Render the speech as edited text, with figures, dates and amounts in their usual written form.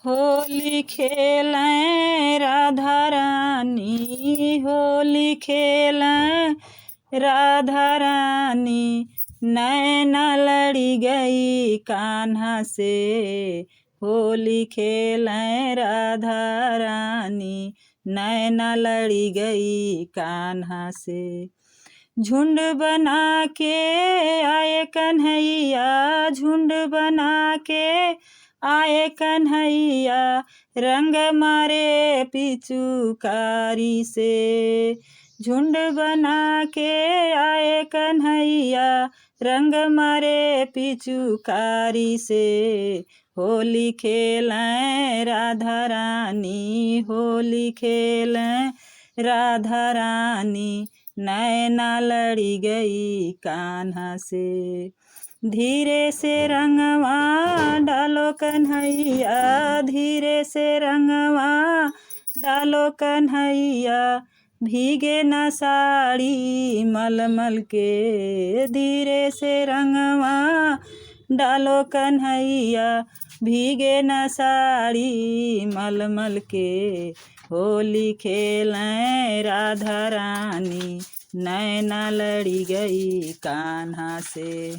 होली खेलें राधा रानी, होली खेलें राधा रानी, नैना लड़ी गई कान्हा से। होली खेलें राधा रानी, नैना लड़ी गई कान्हा से। झुंड बना के आए कन्हैया, झुंड बना के आए कन्हैया, रंग मारे पिचुकारी से। झुंड बना के आए कन्हैया, रंग मारे पिचुकारी से। होली खेलें राधा रानी, होली खेलें राधा रानी, नैना लड़ी गई कान्हा से। धीरे से रंगवा डालो कन्हैया, धीरे से रंगवा डालो कन्हैया, भीगे न साड़ी मलमल के। धीरे से रंगवा डालो कन्हैया, भीगे न साड़ी मलमल के। होली खेलें राधा रानी, नैना लड़ी गई कान्हा से।